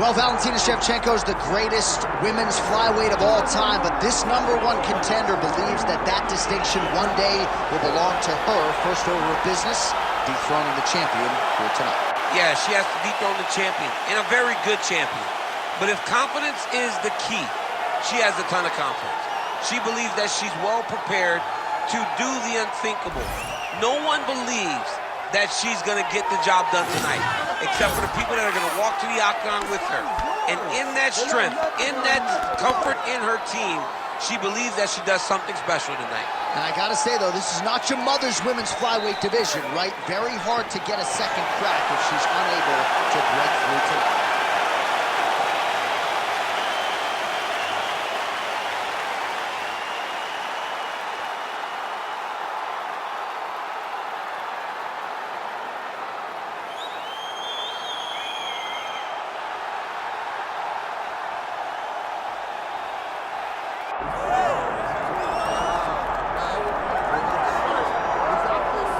Well, Valentina Shevchenko is the greatest women's flyweight of all time, but this #1 contender believes that that distinction one day will belong to her. First order of business, dethroning the champion here tonight. Yeah, she has to dethrone the champion, and a very good champion. But if confidence is the key, she has a ton of confidence. She believes that she's well prepared to do the unthinkable. No one believes that she's going to get the job done tonight, except for the people that are going to walk to the octagon with her. And in that strength, in that comfort in her team, she believes that she does something special tonight. And I gotta say, though, this is not your mother's women's flyweight division, right? Very hard to get a second crack if she's unable to break through tonight.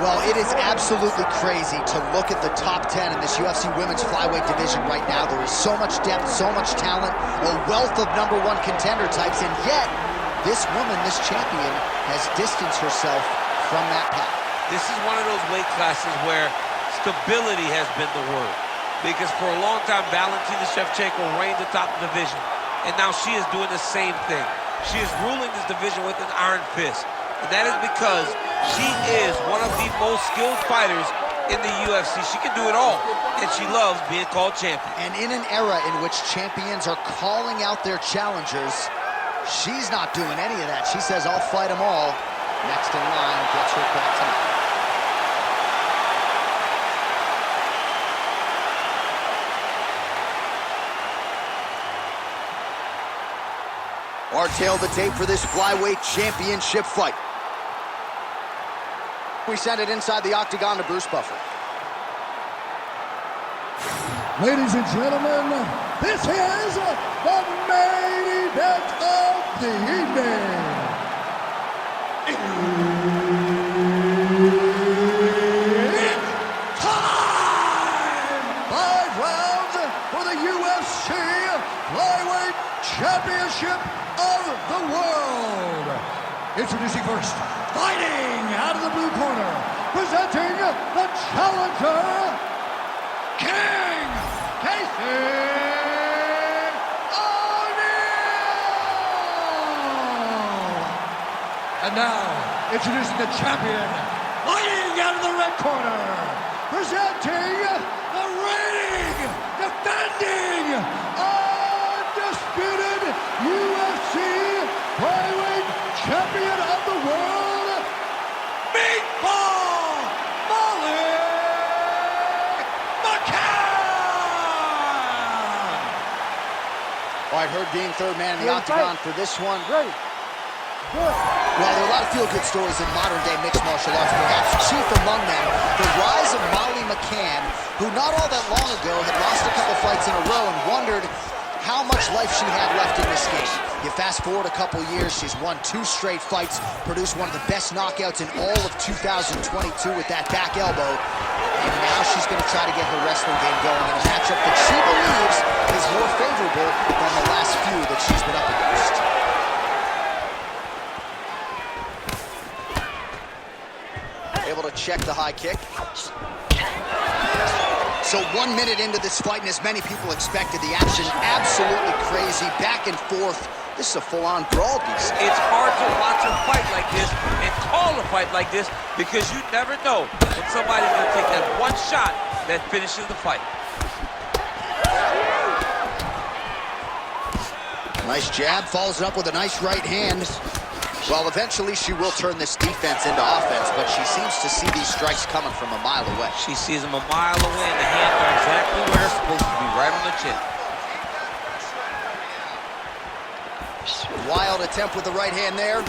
Well, it is absolutely crazy to look at the top 10 in this UFC women's flyweight division right now. There is so much depth, so much talent, a wealth of #1 contender types, and yet this woman, this champion, has distanced herself from that path. This is one of those weight classes where stability has been the word. Because for a long time, Valentina Shevchenko reigned atop the division, and now she is doing the same thing. She is ruling this division with an iron fist, and that is because she is one of the most skilled fighters in the UFC. She can do it all, and she loves being called champion. And in an era in which champions are calling out their challengers, she's not doing any of that. She says, I'll fight them all. Next in line, gets her crack tonight. Our tail the tape for this flyweight championship fight. We send it inside the octagon to Bruce Buffer. Ladies and gentlemen, this is the main event of the evening. It's time! 5 rounds for the UFC Flyweight Championship of the World. Introducing first, fighting out of the blue corner, presenting the challenger, King Casey O'Neal. And now, introducing the champion, fighting out of the red corner, presenting the reigning, defending, undisputed UFC Flyweight Champion of the World, Meatball Molly McCann! All right, Herb being third man in the octagon for this one. Ready. Good. Well, there are a lot of feel-good stories in modern-day mixed martial arts, perhaps chief among them, the rise of Molly McCann, who not all that long ago had lost a couple fights in a row and wondered how much life she had left in this game. You fast forward a couple years, she's won 2 straight fights, produced one of the best knockouts in all of 2022 with that back elbow, and now she's going to try to get her wrestling game going in a matchup that she believes is more favorable than the last few that she's been up against. Able to check the high kick. So 1 minute into this fight, and as many people expected, the action absolutely crazy, back and forth. This is a full-on brawl. It's hard to watch a fight like this and call a fight like this because you never know when somebody's going to take that one shot that finishes the fight. Nice jab, follows it up with a nice right hand. Well, eventually she will turn this defense into offense, but she seems to see these strikes coming from a mile away. She sees them a mile away, and the hands are exactly where they're supposed to be, right on the chin. Wild attempt with the right hand there.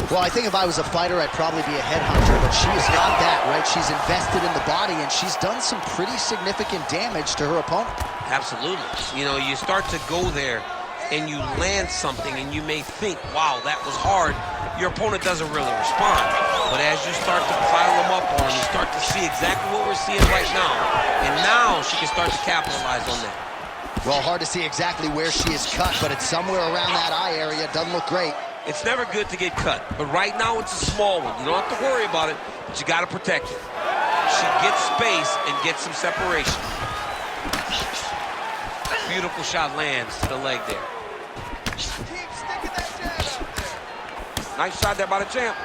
Well, I think if I was a fighter, I'd probably be a headhunter, but she has got that, right? She's invested in the body, and she's done some pretty significant damage to her opponent. Absolutely. You know, you start to go there, and you land something, and you may think, wow, that was hard. Your opponent doesn't really respond. But as you start to pile them up on him, you start to see exactly what we're seeing right now. And now she can start to capitalize on that. Well, hard to see exactly where she is cut, but it's somewhere around that eye area. Doesn't look great. It's never good to get cut, but right now it's a small one. You don't have to worry about it, but you got to protect it. She gets space and gets some separation. Beautiful shot lands to the leg there. Nice shot there by the champ.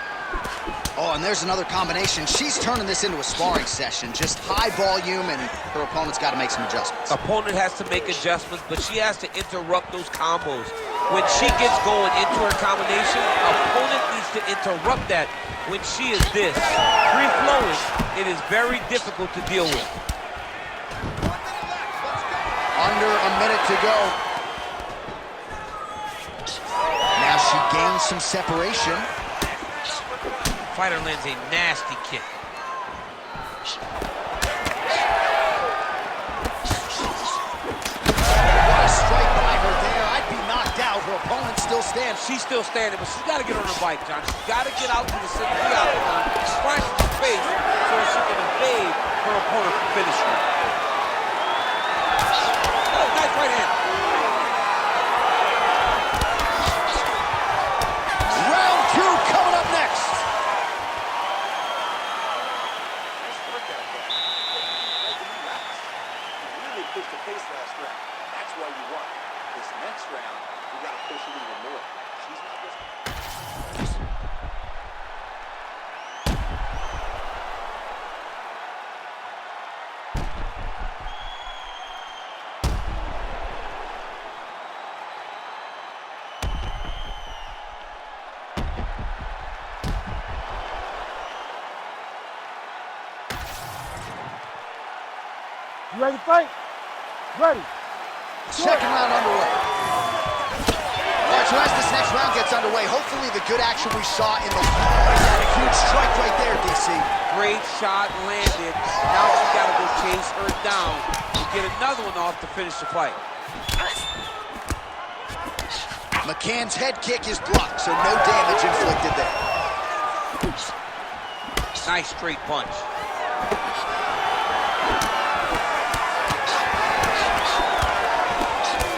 Oh, and there's another combination. She's turning this into a sparring session. Just high volume, and her opponent's got to make some adjustments. Opponent has to make adjustments, but she has to interrupt those combos. When she gets going into her combination, opponent needs to interrupt that. When she is this, free-flowing, it is very difficult to deal with. Under a minute to go. Now she gains some separation. Fighter lands a nasty kick. What a strike by her there. I'd be knocked out. Her opponent still stands. She's still standing, but she's got to get on her bike, John. She's got to get out to the center of the octagon, find some space so she can evade her opponent from finishing her. Oh, nice right hand. Round 2 coming up next. Pushed the pace last round. That's why you won. This next round, you got to push it even more. She's not just... You ready to fight? Ready. Second round underway. All right, so as this next round gets underway, hopefully the good action we saw in the... That a huge strike right there, DC. Great shot landed. Now she's got to go chase her down to get another one off to finish the fight. McCann's head kick is blocked, so no damage inflicted there. Nice straight punch.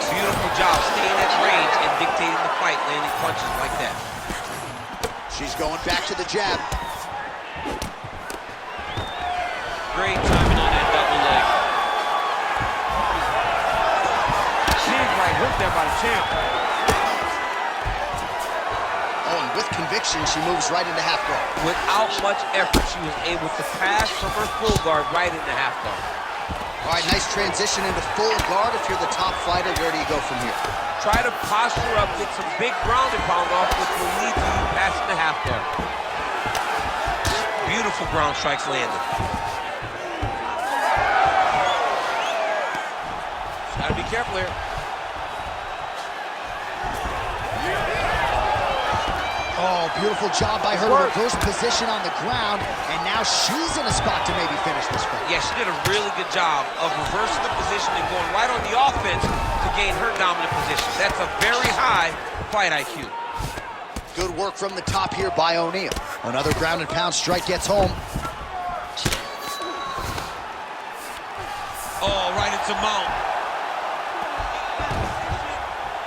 Beautiful job staying at range and dictating the fight, landing punches like that. She's going back to the jab. Great timing on that double leg. Big right hook there by the champ. Oh, and with conviction, she moves right into half guard. Without much effort, she was able to pass from her full guard right into half guard. All right, nice transition into full guard. If you're the top fighter, where do you go from here? Try to posture up, get some big ground and pound off, which will lead to you passing the half guard. Beautiful ground strikes landed. Gotta be careful here. Oh, beautiful job by her to reverse position on the ground, and now she's in a spot to maybe finish this fight. Yeah, she did a really good job of reversing the position and going right on the offense to gain her dominant position. That's a very high fight IQ. Good work from the top here by O'Neal. Another ground and pound strike gets home. Oh, right into mount.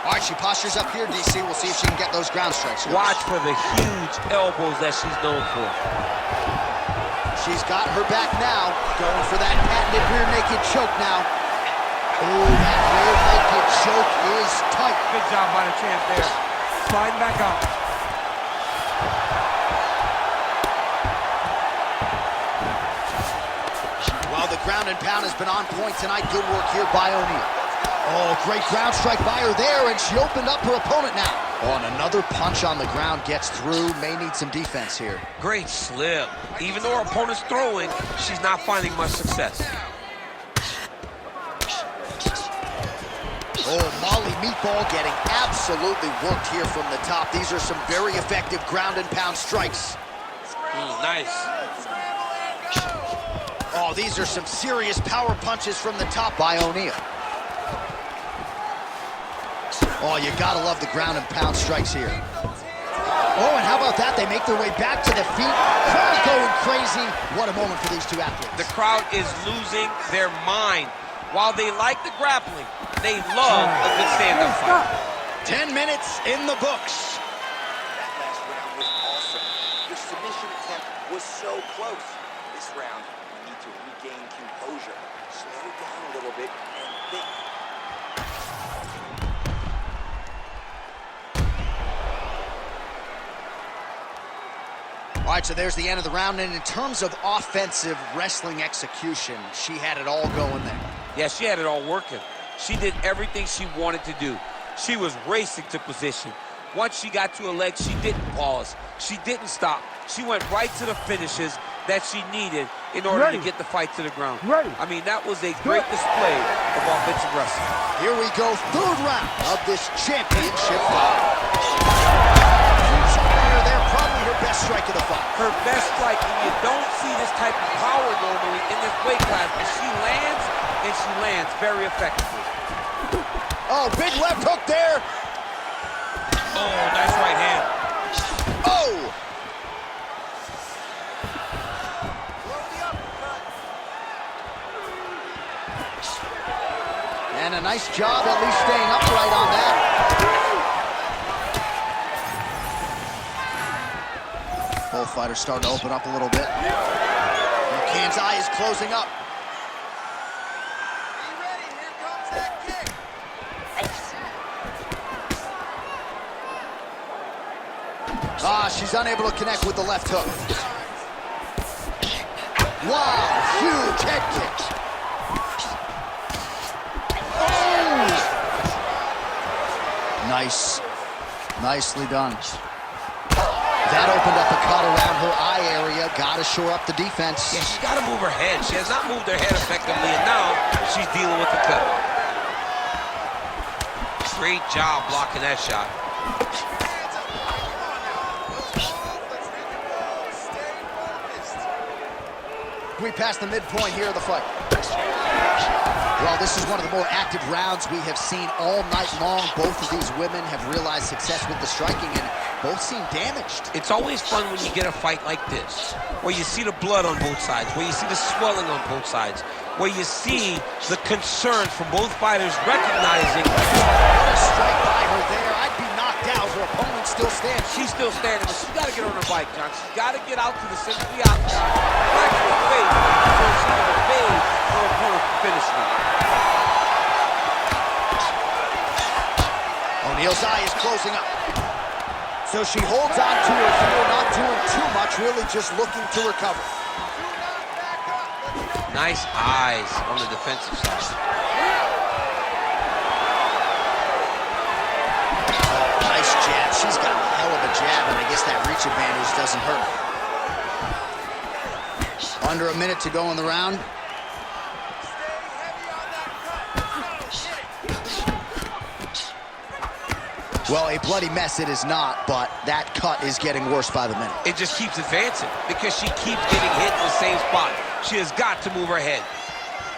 All right, she postures up here, DC. We'll see if she can get those ground strikes. Watch for the huge elbows that she's known for. She's got her back now, going for that patented rear naked choke now. Oh, that rear naked choke is tight. Good job by the champ there. Sliding back out. Well, the ground and pound has been on point tonight. Good work here by O'Neal. Oh, great ground strike by her there, and she opened up her opponent now. Oh, and another punch on the ground gets through. May need some defense here. Great slip. Even though her opponent's throwing, she's not finding much success. Oh, Molly Meatball getting absolutely worked here from the top. These are some very effective ground and pound strikes. Nice. Oh, these are some serious power punches from the top by O'Neal. Oh, you gotta love the ground and pound strikes here. Oh, and how about that? They make their way back to the feet. Crowd going crazy. What a moment for these two athletes. The crowd is losing their mind. While they like the grappling, they love a good stand-up fight. 10 minutes in the books. That last round was awesome. Your submission attempt was so close. This round, you need to regain composure. Slow down a little bit and think. All right, so there's the end of the round, and in terms of offensive wrestling execution, she had it all going there. Yeah, she had it all working. She did everything she wanted to do. She was racing to position. Once she got to her leg, she didn't pause. She didn't stop. She went right to the finishes that she needed in order to get the fight to the ground. I mean, that was a great display of offensive wrestling. Here we go, third round of this championship fight. There, probably her best strike of the fight. Her best strike, and you don't see this type of power normally in this weight class, but she lands, and she lands very effectively. Oh, big left hook there. Oh, nice right hand. Oh! And a nice job at least staying upright on that. Both fighters starting to open up a little bit. McCann's eye is closing up. Be ready, here comes that kick. Ah, she's unable to connect with the left hook. Wow, huge head kick. Oh! Nice. Nicely done. That opened up a cut around her eye area. Got to shore up the defense. Yeah, she's got to move her head. She has not moved her head effectively, and now she's dealing with the cut. Great job blocking that shot. We passed the midpoint here of the fight. Well, this is one of the more active rounds we have seen all night long. Both of these women have realized success with the striking, and both seem damaged. It's always fun when you get a fight like this, where you see the blood on both sides, where you see the swelling on both sides, where you see the concern from both fighters recognizing. What a strike by her there. I'd be knocked out. Her opponent still stands. She's still standing, but she's got to get on her bike, John. She's got to get out to the center of the octagon, back to the face, so she can evade her opponent from finishing it. O'Neal's eye is closing up. So she holds on to her heel, not doing too much, really just looking to recover. Nice eyes on the defensive side. Oh, nice jab. She's got a hell of a jab, and I guess that reach advantage doesn't hurt. Under a minute to go in the round. Well, a bloody mess it is not, but that cut is getting worse by the minute. It just keeps advancing because she keeps getting hit in the same spot. She has got to move her head.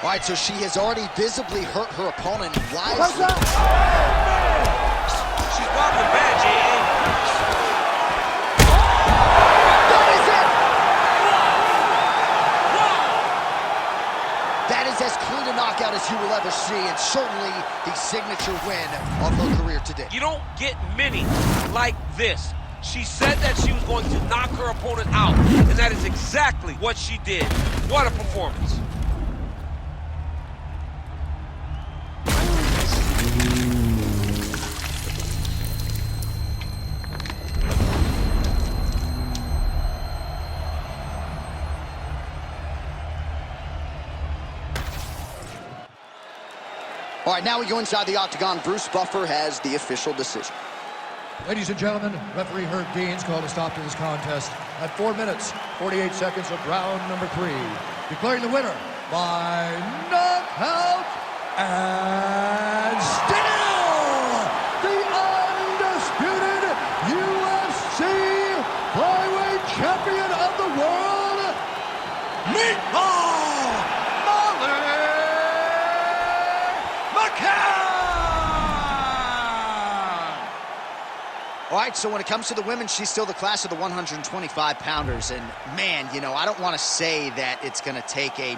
All right, so she has already visibly hurt her opponent wisely. She's wobbling bad, J.A. That is it! That is as clean a knockout as you will ever see, and certainly the signature win of her career today. You don't get many like this. She said that she was going to knock her opponent out, and that is exactly what she did. What a performance. All right, now we go inside the octagon. Bruce Buffer has the official decision. Ladies and gentlemen, referee Herb Deans called a stop to this contest at 4 minutes, 48 seconds of round number 3. Declaring the winner by knockout and still the undisputed UFC flyweight champion of the world, McCann! All right, so when it comes to the women, she's still the class of the 125-pounders. And, man, you know, I don't want to say that it's going to take a